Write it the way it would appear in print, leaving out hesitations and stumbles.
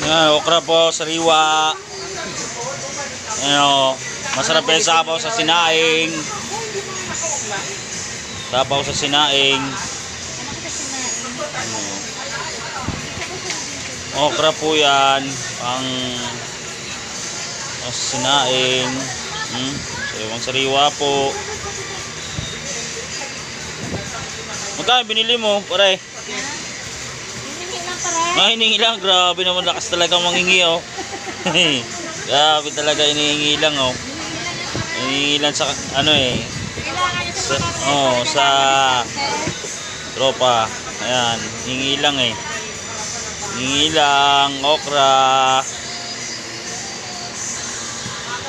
Yan, okra po, sariwa. Ano, masarap yung sabaw sa sinaing. Sabaw sa sinaing. Okra po yan, pang sinaing. Sariwang sariwa po. Magkano binili mo, pare? Hiningi lang. Grabe naman, lakas talaga mangingi, oh. Grabe talaga, hinihingi lang, oh. Hinihingi lang sa, ano eh. Sa tropa. Ayan, hiningi lang eh. Hiningi lang, okra.